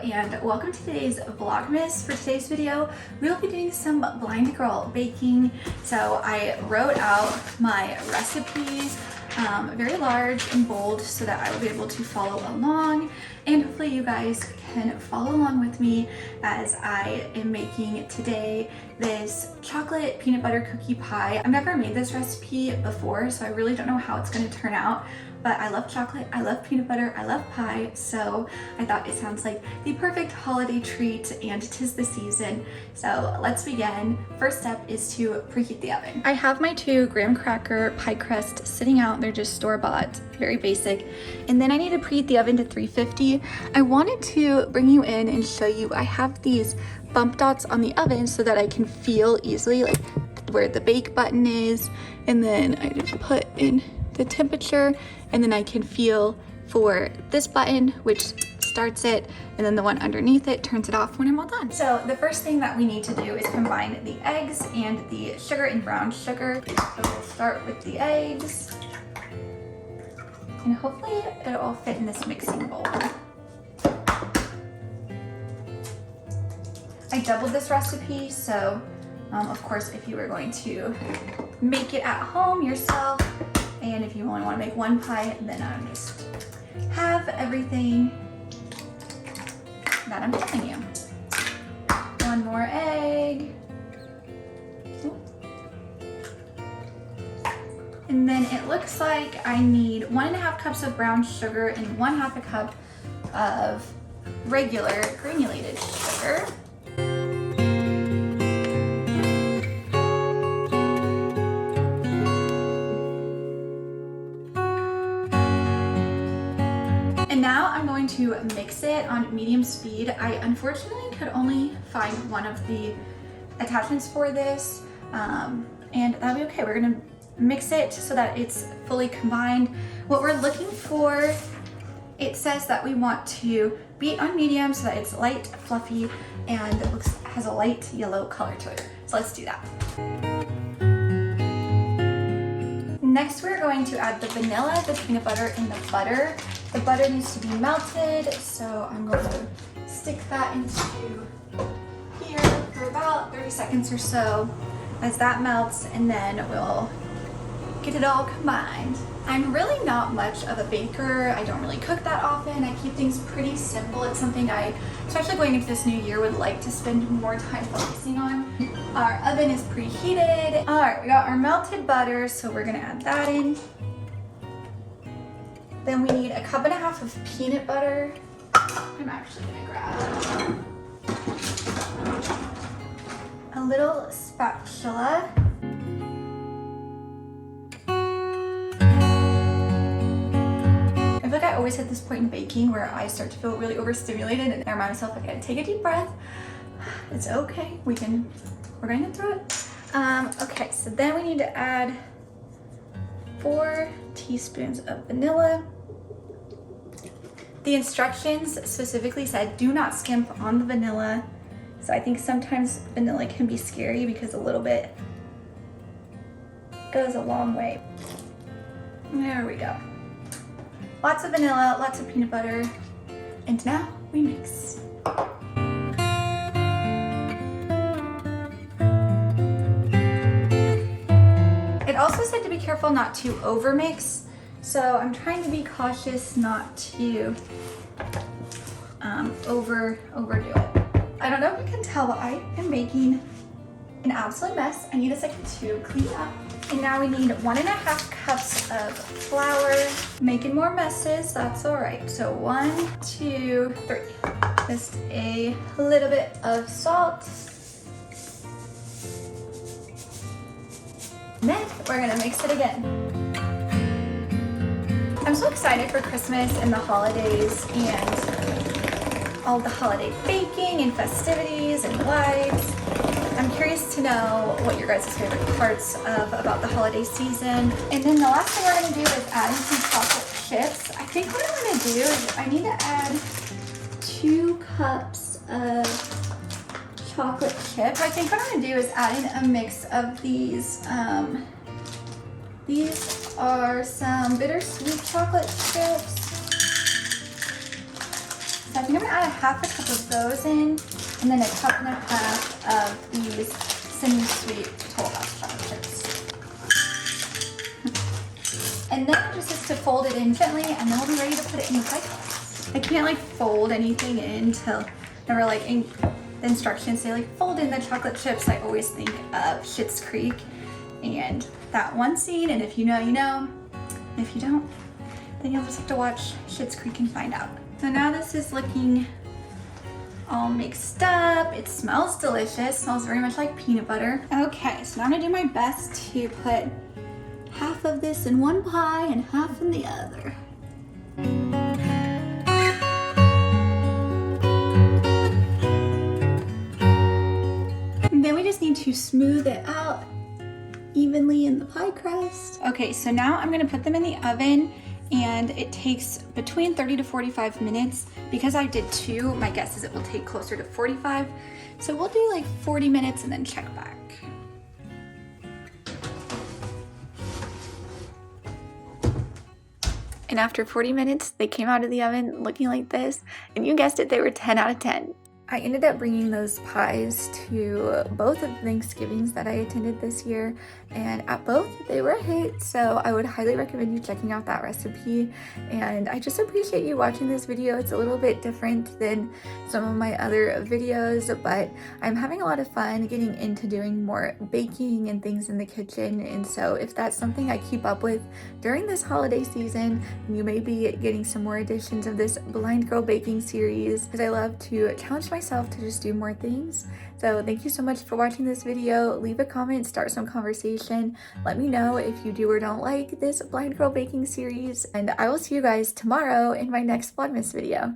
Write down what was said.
and welcome to today's Vlogmas. For today's video, we'll be doing some blind girl baking. So I wrote out my recipe very large and bold so that I will be able to follow along, and hopefully you guys can follow along with me as I am making today this chocolate peanut butter cookie pie. I've never made this recipe before, so I really don't know how it's going to turn out, but I love chocolate, I love peanut butter, I love pie, so I thought it sounds like the perfect holiday treat, and 'tis the season. So let's begin. First step is to preheat the oven. I have my 2 graham cracker pie crust sitting out. They're just store-bought, very basic. And then I need to preheat the oven to 350. I wanted to bring you in and show you I have these bump dots on the oven so that I can feel easily like where the bake button is, and then I just put in the temperature, and then I can feel for this button, which starts it, and then the one underneath it turns it off when I'm all done. So the first thing that we need to do is combine the eggs and the sugar and brown sugar. So we'll start with the eggs, and hopefully it'll all fit in this mixing bowl. I doubled this recipe, so of course if you were going to make it at home yourself, and if you only want to make one pie, then I'll just have everything that I'm telling you. One more egg. And then it looks like I need 1.5 cups of brown sugar and 1/2 cup of regular granulated sugar. And now I'm going to mix it on medium speed. I unfortunately could only find one of the attachments for this, and that'll be okay. We're gonna mix it so that it's fully combined. What we're looking for, it says that we want to beat on medium so that it's light, fluffy, and it has a light yellow color to it. So let's do that. Next, we're going to add the vanilla, the peanut butter, and the butter. The butter needs to be melted, so I'm going to stick that into here for about 30 seconds or so as that melts, and then we'll get it all combined. I'm really not much of a baker. I don't really cook that often. I keep things pretty simple. It's something I, especially going into this new year, would like to spend more time focusing on. Our oven is preheated. All right, we got our melted butter, so we're gonna add that in. Then we need 1.5 cups of peanut butter. I'm actually gonna grab a little spatula. I feel like I always hit this point in baking where I start to feel really overstimulated, and I remind myself, I gotta take a deep breath. It's okay, we're gonna get through it. Okay, so then we need to add 4 teaspoons of vanilla. The instructions specifically said do not skimp on the vanilla, so I think sometimes vanilla can be scary because a little bit goes a long way. There we go. Lots of vanilla, lots of peanut butter, and now we mix. It also said to be careful not to overmix, so I'm trying to be cautious not to overdo it. I don't know if you can tell, but I am making an absolute mess. I need a second to clean up. And now we need 1.5 cups of flour. Making more messes, that's all right. So 1, 2, 3. Just a little bit of salt. And then we're gonna mix it again. I'm so excited for Christmas and the holidays and all the holiday baking and festivities and lights. I'm curious to know what your guys' favorite parts about the holiday season. And then the last thing we're gonna do is add in some chocolate chips. I think what I'm gonna do is I need to add 2 cups of chocolate chip. I think what I'm gonna do is add in a mix of these. These are some bittersweet chocolate chips. So I think I'm gonna add a half a cup of those in, and then a cup and a half of these semi-sweet Toll House chocolate chips. And then just has to fold it in gently, and then we'll be ready to put it in the pie crust. I can't like fold anything in till, never like in the instructions say like fold in the chocolate chips. I always think of Schitt's Creek and that one scene, and if you know, you know. If you don't, then you'll just have to watch Schitt's Creek and find out. So now this is looking all mixed up. It smells delicious. Smells very much like peanut butter. Okay, so now I'm gonna do my best to put half of this in one pie and half in the other. And then we just need to smooth it out evenly in the pie crust. Okay, so now I'm gonna put them in the oven, and it takes between 30 to 45 minutes. Because I did 2, my guess is it will take closer to 45. So we'll do like 40 minutes and then check back. And after 40 minutes, they came out of the oven looking like this, and you guessed it, they were 10 out of 10. I ended up bringing those pies to both of the Thanksgivings that I attended this year, and at both they were a hit, so I would highly recommend you checking out that recipe. And I just appreciate you watching this video. It's a little bit different than some of my other videos, but I'm having a lot of fun getting into doing more baking and things in the kitchen, and so if that's something I keep up with during this holiday season, you may be getting some more editions of this Blind Girl Baking series, because I love to challenge myself to just do more things. So thank you so much for watching this video. Leave a comment, start some conversation. Let me know if you do or don't like this Blind Girl Baking series, and I will see you guys tomorrow in my next Vlogmas video.